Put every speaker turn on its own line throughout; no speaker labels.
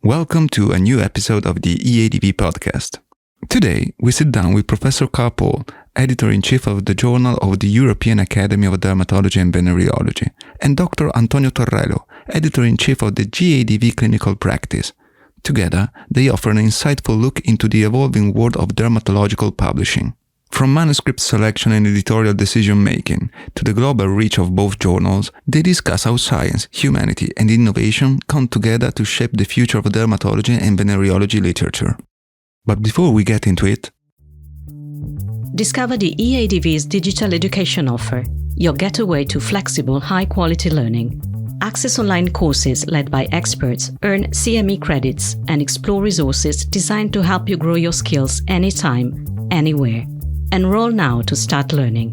Welcome to a new episode of the EADV Podcast. Today, we sit down with Professor Carle Paul, Editor-in-Chief of the Journal of the European Academy of Dermatology and Venereology, and Dr. Antonio Torrelo, Editor-in-Chief of the JEADV Clinical Practice. Together, they offer an insightful look into the evolving world of dermatological publishing. From manuscript selection and editorial decision-making to the global reach of both journals, they discuss how science, humanity, and innovation come together to shape the future of dermatology and venereology literature. But before we get into it,
discover the EADV's digital education offer, your getaway to flexible, high-quality learning. Access online courses led by experts, earn CME credits, and explore resources designed to help you grow your skills anytime, anywhere. Enroll now to start learning.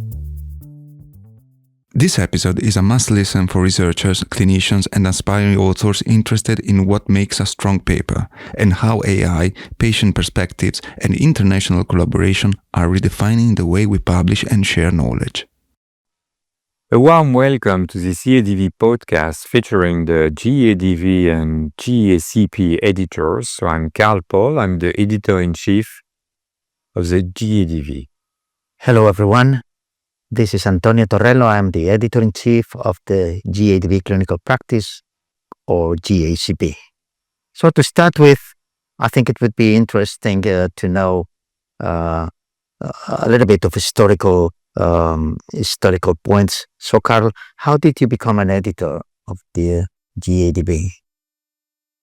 This episode is a must-listen for researchers, clinicians, and aspiring authors interested in what makes a strong paper and how AI, patient perspectives, and international collaboration are redefining the way we publish and share knowledge.
A warm welcome to this EADV podcast featuring the JEADV and JEADV Editors. So I'm Carle Paul, I'm the Editor-in-Chief of the JEADV.
Hello everyone, this is Antonio Torrelo. I'm the Editor-in-Chief of the JEADV Clinical Practice, or JEADV. So to start with, I think it would be interesting to know a little bit of historical points. So Carle, how did you become an editor of the JEADV?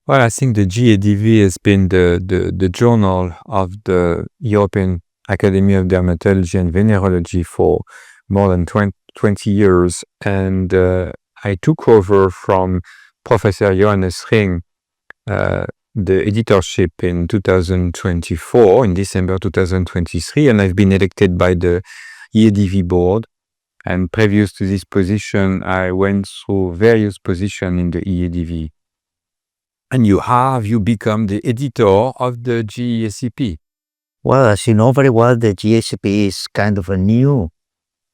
Well, I think the JEADV has been the journal of the European Academy of Dermatology and Venereology for more than 20 years. And I took over from Professor Johannes Ring the editorship in 2024, in December 2023, and I've been elected by the EADV board. And previous to this position, I went through various positions in the EADV. And you become the editor of the JEADV.
Well, as you know very well, the JEADV is kind of a new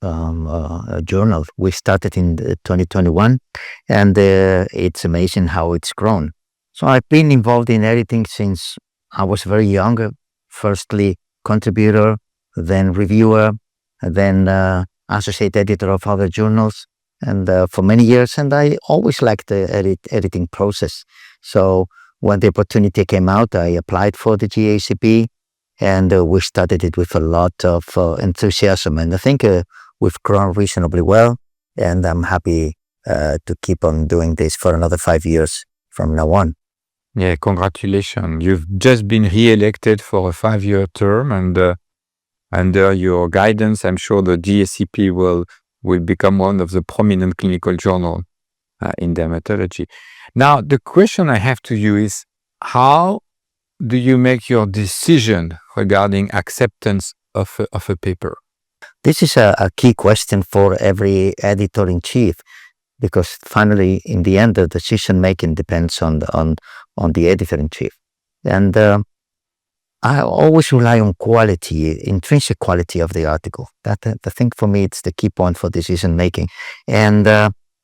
journal. We started in 2021, and it's amazing how it's grown. So I've been involved in editing since I was very young. Firstly, contributor, then reviewer, then associate editor of other journals, and for many years. And I always liked the editing process. So when the opportunity came out, I applied for the JEADV. And we started it with a lot of enthusiasm. And I think we've grown reasonably well. And I'm happy to keep on doing this for another 5 years from now on.
Yeah, congratulations. You've just been re-elected for a 5-year term. And under your guidance, I'm sure the JEADV will become one of the prominent clinical journals in dermatology. Now, the question I have to you is, how do you make your decision regarding acceptance of a paper?
This is a key question for every editor-in-chief, because finally, in the end, the decision-making depends on the editor-in-chief. And I always rely on quality, intrinsic quality of the article. That I think for me, it's the key point for decision-making. And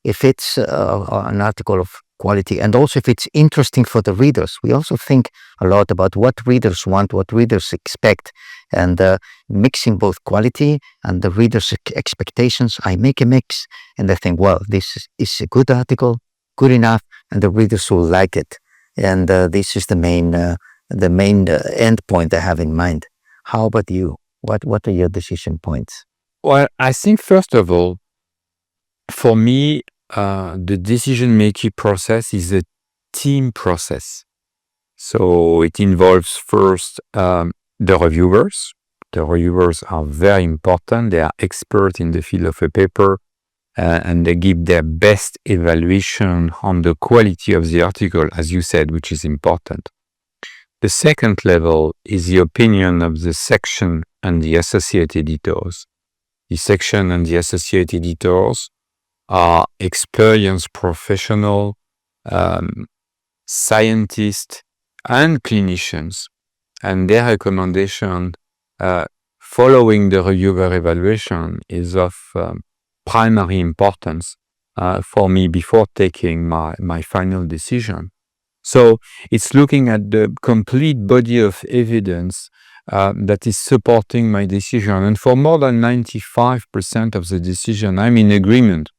if it's an article of quality, and also if it's interesting for the readers. We also think a lot about what readers want, what readers expect, and mixing both quality and the readers' expectations. I make a mix, and I think, well, this is a good article, good enough, and the readers will like it. And this is the main end point I have in mind. How about you? What are your decision points?
Well, I think first of all, for me, the decision-making process is a team process. So it involves first the reviewers. The reviewers are very important. They are experts in the field of a paper, and they give their best evaluation on the quality of the article, as you said, which is important. The second level is the opinion of the section and the associate editors. The section and the associate editors are experienced professionals, scientists, and clinicians, and their recommendation following the reviewer evaluation is of primary importance for me before taking my final decision. So it's looking at the complete body of evidence that is supporting my decision. And for more than 95% of the decision, I'm in agreement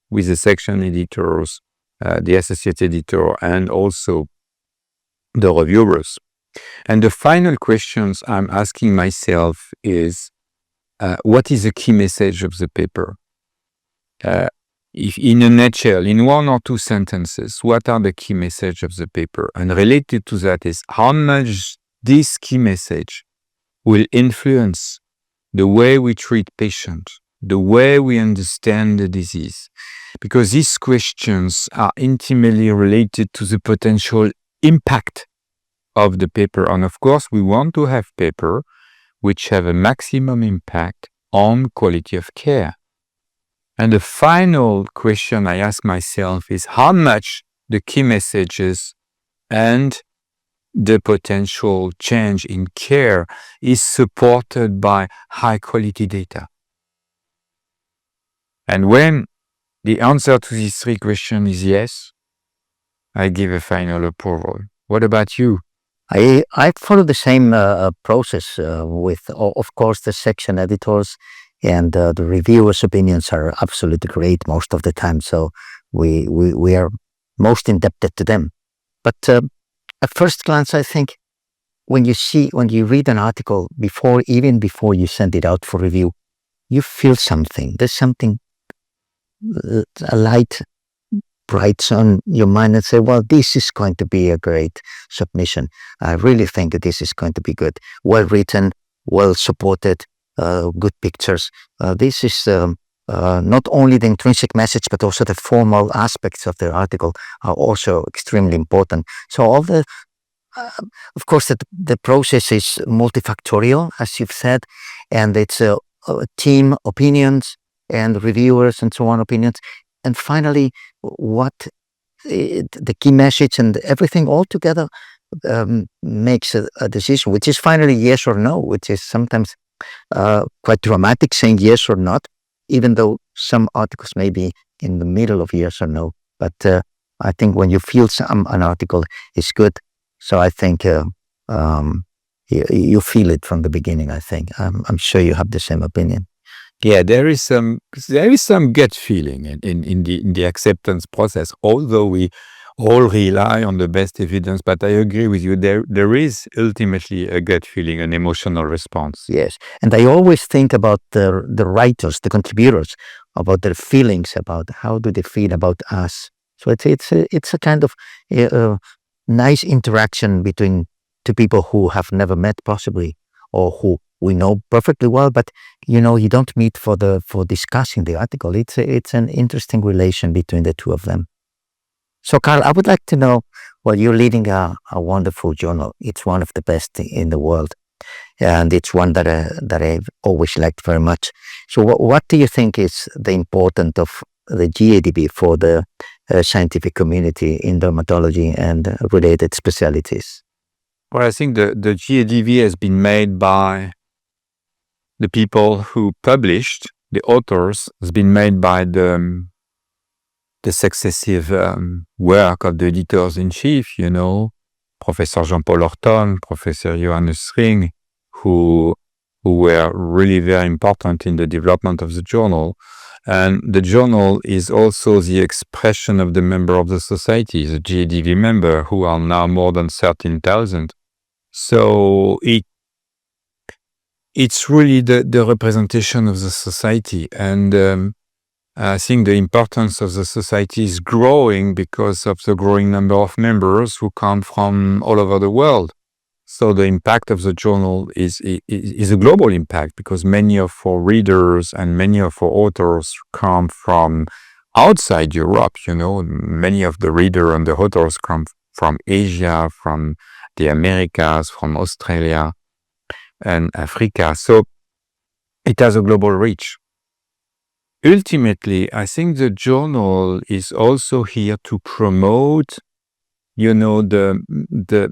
with the section editors, the associate editor, and also the reviewers. And the final questions I'm asking myself is, what is the key message of the paper? If in a nutshell, in one or two sentences, what are the key messages of the paper? And related to that is how much this key message will influence the way we treat patients, the way we understand the disease. Because these questions are intimately related to the potential impact of the paper. And of course, we want to have paper which have a maximum impact on quality of care. And the final question I ask myself is how much the key messages and the potential change in care is supported by high quality data. And when the answer to these three questions is yes, I give a final approval. What about you?
I follow the same process with, of course, the section editors, and the reviewers' opinions are absolutely great most of the time. So we are most indebted to them. But at first glance, I think when you read an article even before you send it out for review, you feel something. There's something, a light brights on your mind and say, well, this is going to be a great submission. I really think that this is going to be good. Well written, well supported, good pictures. This is not only the intrinsic message, but also the formal aspects of the article are also extremely important. So all the, of course, the process is multifactorial, as you've said, and it's team opinions and reviewers and so on opinions. And finally, what the key message and everything all together makes a decision, which is finally yes or no, which is sometimes quite dramatic, saying yes or not, even though some articles may be in the middle of yes or no. But I think when you feel an article is good, so I think you feel it from the beginning. I think I'm sure you have the same opinion.
Yeah, there is some gut feeling in the acceptance process, although we all rely on the best evidence. But I agree with you, there is ultimately a gut feeling, an emotional response.
Yes, and I always think about the writers, the contributors, about their feelings, about how do they feel about us. So it's a kind of nice interaction between two people who have never met possibly, or who we know perfectly well, but you don't meet for discussing the article. It's an interesting relation between the two of them. So Carle, I would like to know, well, you're leading a wonderful journal. It's one of the best in the world, and it's one that I've always liked very much. So what do you think is the importance of the JEADV for the scientific community in dermatology and related specialties?
Well, I think the JEADV has been made by the people who published, the authors, has been made by the successive work of the editors-in-chief, Professor Jean-Paul Horton, Professor Johannes Ring, who were really very important in the development of the journal. And the journal is also the expression of the member of the society, the JEADV member, who are now more than 13,000. So it's really the representation of the society. And I think the importance of the society is growing because of the growing number of members who come from all over the world. So the impact of the journal is a global impact, because many of our readers and many of our authors come from outside Europe. Many of the readers and the authors come from Asia, from the Americas, from Australia and Africa. So it has a global reach. Ultimately, I think the journal is also here to promote, the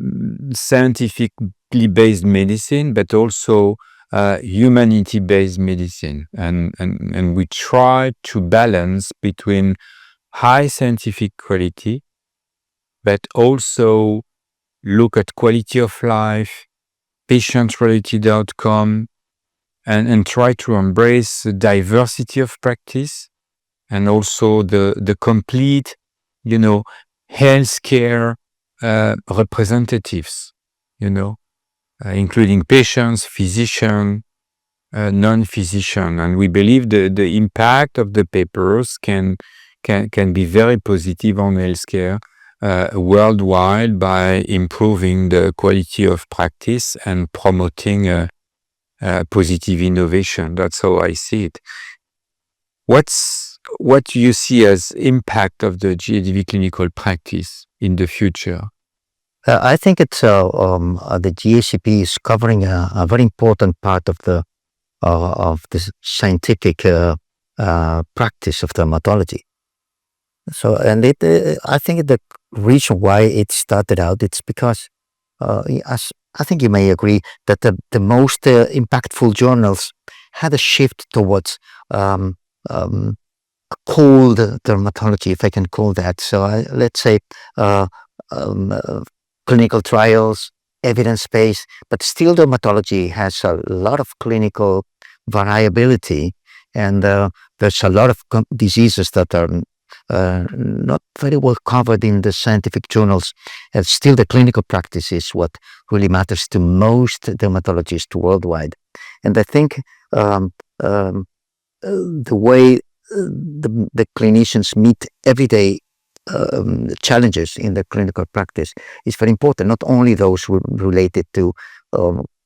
scientifically based medicine, but also humanity-based medicine. And we try to balance between high scientific quality, but also look at quality of life, patient-related outcome, and try to embrace the diversity of practice and also the complete, healthcare representatives, including patients, physician, non-physician. And we believe the impact of the papers can be very positive on healthcare worldwide by improving the quality of practice and promoting positive innovation. That's how I see it. What do you see as impact of the JEADV clinical practice in the future?
I think it's the GACP is covering a very important part of the scientific practice of dermatology. So, and I think the reason why it started out, it's because, as I think you may agree, that the most impactful journals had a shift towards cold dermatology, if I can call that. So let's say clinical trials, evidence-based, but still dermatology has a lot of clinical variability, and there's a lot of diseases that are not very well covered in the scientific journals. And still the clinical practice is what really matters to most dermatologists worldwide. And I think the way the clinicians meet everyday challenges in the clinical practice is very important, not only those related to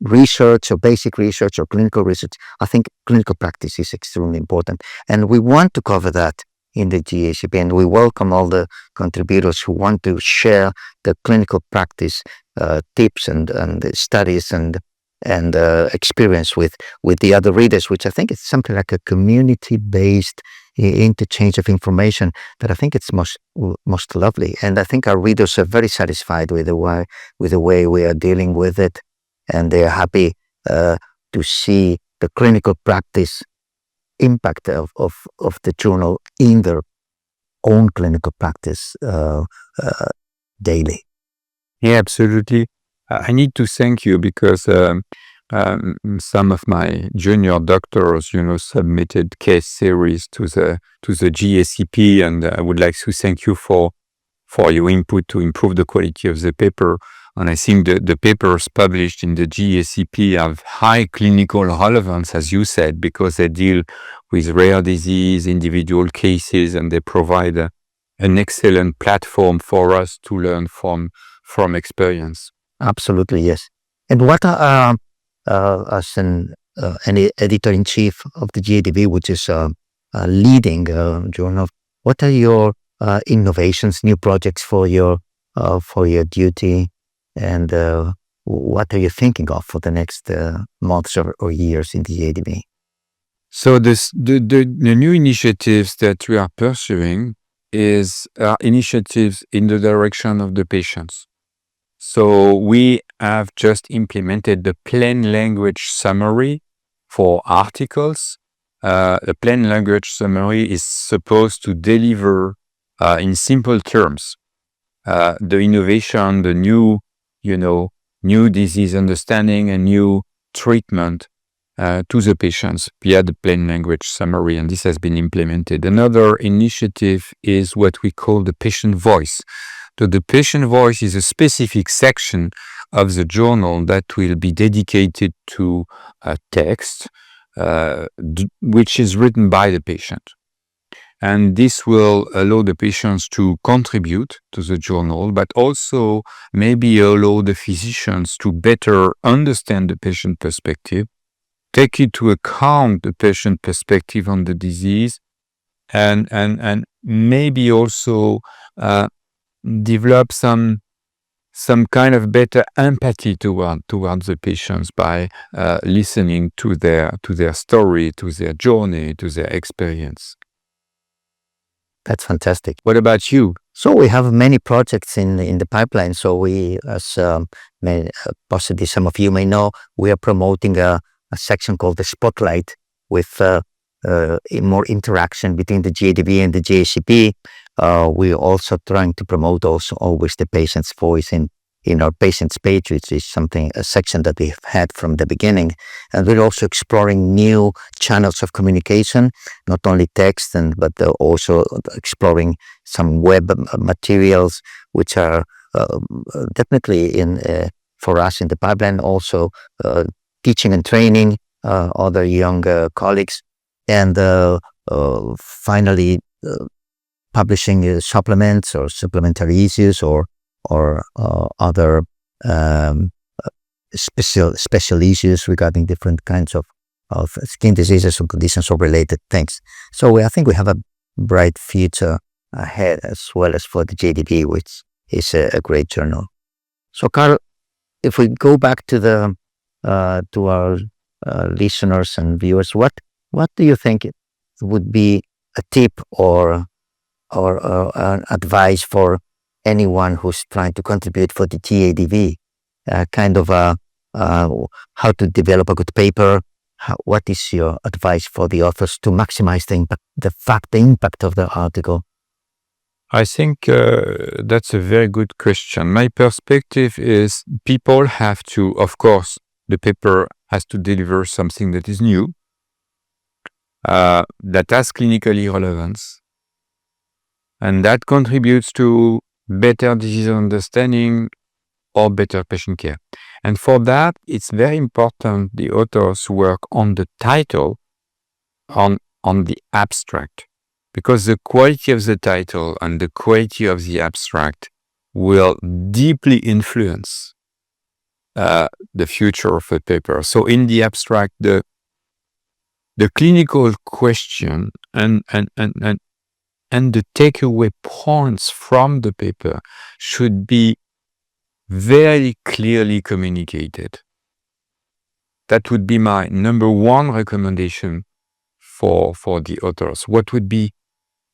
research or basic research or clinical research. I think clinical practice is extremely important, and we want to cover that in the GACP, and we welcome all the contributors who want to share the clinical practice tips and studies and experience with the other readers, which I think is something like a community-based interchange of information that I think it's most lovely. And I think our readers are very satisfied with the way we are dealing with it, and they are happy to see the clinical practice impact of the journal in their own clinical practice daily.
Yeah, absolutely. I need to thank you because some of my junior doctors, submitted case series to the GACP, and I would like to thank you for your input to improve the quality of the paper. And I think the papers published in the GACP have high clinical relevance, as you said, because they deal with rare disease, individual cases, and they provide an excellent platform for us to learn from experience.
Absolutely, yes. And what as an editor-in-chief of the JEADV, which is a leading journal, what are your innovations, new projects for your duty, and what are you thinking of for the next months or years in the JEADV?
So the new initiatives that we are pursuing are initiatives in the direction of the patients. So we have just implemented the plain language summary for articles. The plain language summary is supposed to deliver in simple terms the innovation, the new disease understanding and new treatment to the patients via the plain language summary, and this has been implemented. Another initiative is what we call the patient voice. So the patient voice is a specific section of the journal that will be dedicated to text, which is written by the patient. And this will allow the patients to contribute to the journal, but also maybe allow the physicians to better understand the patient perspective, take into account the patient perspective on the disease, and maybe also develop some kind of better empathy towards the patients by listening to their story, to their journey, to their experience.
That's fantastic.
What about you?
So we have many projects in the pipeline. So we, as possibly some of you may know, we are promoting a section called the Spotlight with more interaction between the JEADV and the GACP. we're also trying to promote also always the patient's voice in our patient's page, which is a section that we've had from the beginning. And we're also exploring new channels of communication, not only text, but also exploring some web materials, which are definitely for us in the pipeline, also teaching and training other young colleagues, and finally publishing supplements or supplementary issues or other special issues regarding different kinds of skin diseases or conditions or related things. So I think we have a bright future ahead, as well as for the JEADV, which is a great journal. So Carle, if we go back to our listeners and viewers, what do you think would be a tip or an advice for anyone who's trying to contribute for the JEADV, how to develop a good paper? What is your advice for the authors to maximize the impact of the article?
I think that's a very good question. My perspective is people have to, of course, the paper has to deliver something that is new, that has clinically relevance, and that contributes to better disease understanding or better patient care. And for that, it's very important the authors work on the title, on the abstract, because the quality of the title and the quality of the abstract will deeply influence the future of a paper. So in the abstract, the clinical question and the takeaway points from the paper should be very clearly communicated. That would be my number one recommendation for the authors. What would be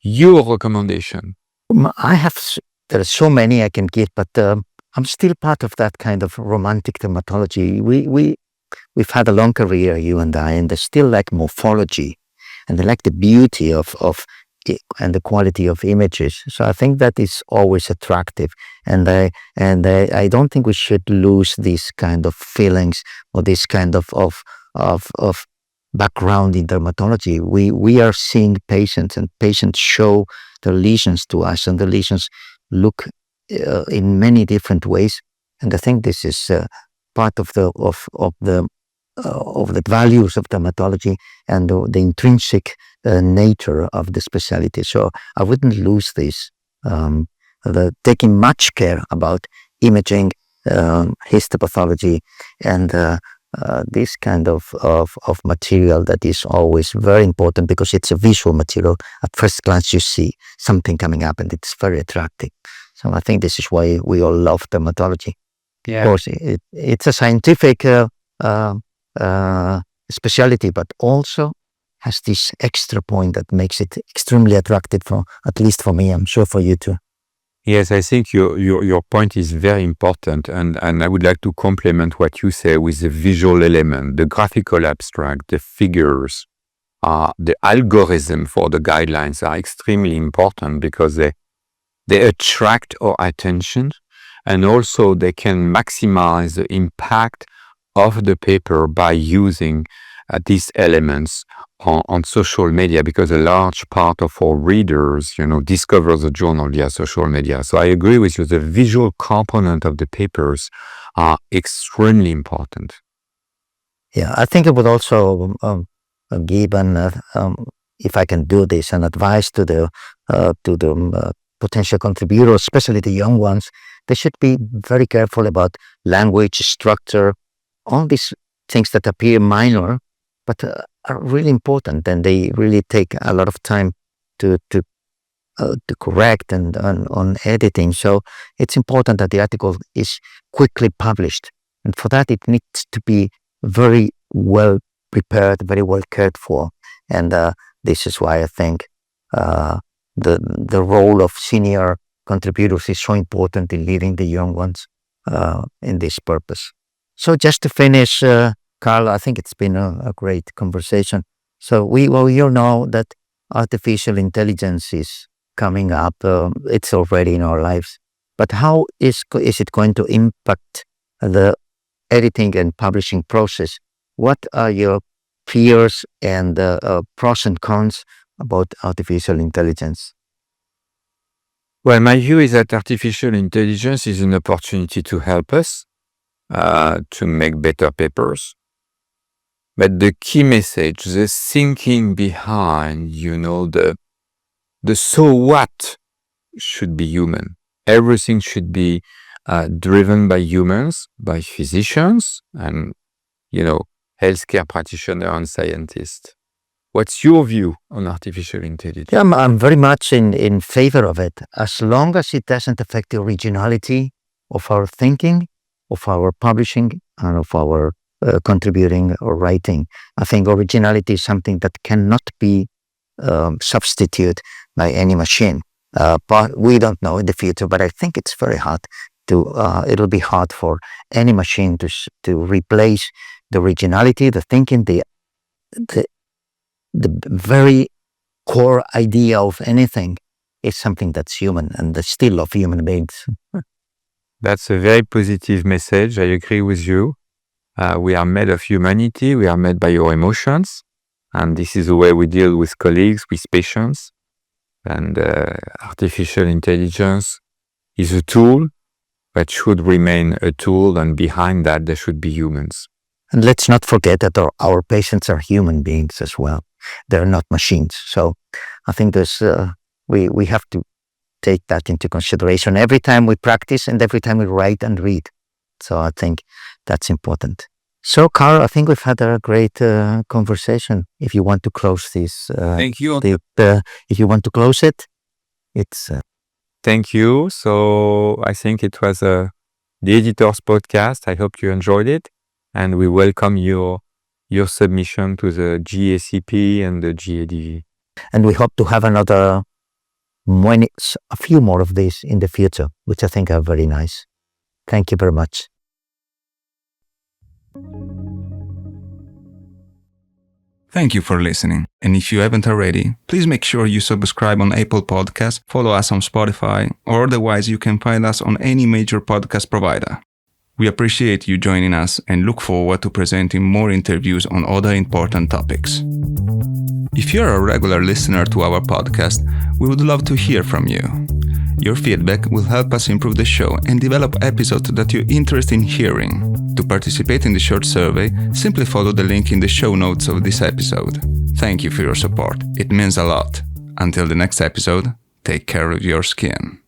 your recommendation?
There are so many I can give, but I'm still part of that kind of romantic dermatology. We've had a long career, you and I, and they still like morphology, and they like the beauty of and the quality of images. So I think that is always attractive, and I don't think we should lose these kind of feelings or this kind of background in dermatology. We are seeing patients, and patients show the lesions to us, and the lesions look in many different ways. And I think this is part of the values of dermatology and the intrinsic nature of the specialty. So I wouldn't lose this. Taking much care about imaging, histopathology, and this kind of material that is always very important, because it's a visual material. At first glance, you see something coming up, and it's very attractive. So I think this is why we all love dermatology. Yeah. Of course, it's a scientific specialty, but also has this extra point that makes it extremely attractive, at least for me. I'm sure for you too.
Yes, I think your point is very important, and I would like to complement what you say with the visual element, the graphical abstract, the figures, the algorithm for the guidelines are extremely important, because they attract our attention, and also they can maximize the impact of the paper by using these elements on social media, because a large part of our readers, discover the journal via social media. So I agree with you. The visual component of the papers are extremely important.
Yeah, I think it would also give if I can do this, an advice to the potential contributors, especially the young ones. They should be very careful about language, structure, all these things that appear minor, but are really important, and they really take a lot of time to correct and on editing. So it's important that the article is quickly published, and for that it needs to be very well prepared, very well cared for. And this is why I think the role of senior contributors is so important in leading the young ones in this purpose. So just to finish, Carle, I think it's been a great conversation. So we all know that artificial intelligence is coming up. It's already in our lives. But how is it going to impact the editing and publishing process? What are your fears and pros and cons about artificial intelligence?
Well, my view is that artificial intelligence is an opportunity to help us to make better papers. But the key message, the thinking behind, the so what should be human. Everything should be driven by humans, by physicians, and, healthcare practitioners and scientists. What's your view on artificial intelligence?
Yeah, I'm very much in favor of it, as long as it doesn't affect the originality of our thinking, of our publishing, and of our contributing or writing. I think originality is something that cannot be substituted by any machine. But we don't know in the future, but I think it's very hard it'll be hard for any machine to replace the originality, the thinking, the very core idea of anything is something that's human and the still of human beings.
That's a very positive message. I agree with you. We are made of humanity. We are made by our emotions. And this is the way we deal with colleagues, with patients. And artificial intelligence is a tool that should remain a tool. And behind that, there should be humans.
And let's not forget that our patients are human beings as well. They're not machines. So I think we have to take that into consideration every time we practice and every time we write and read. So I think that's important. So, Carle, I think we've had a great conversation. If you want to close this,
thank you.
If you want to close it, it's.
Thank you. So I think it was the Editors Podcast. I hope you enjoyed it, and we welcome your submission to the GACP and the JEADV.
And we hope to have a few more of these in the future, which I think are very nice. Thank you very much.
Thank you for listening. And if you haven't already, please make sure you subscribe on Apple Podcasts, follow us on Spotify, or otherwise you can find us on any major podcast provider. We appreciate you joining us and look forward to presenting more interviews on other important topics. If you're a regular listener to our podcast, we would love to hear from you. Your feedback will help us improve the show and develop episodes that you're interested in hearing. To participate in the short survey, simply follow the link in the show notes of this episode. Thank you for your support. It means a lot. Until the next episode, take care of your skin.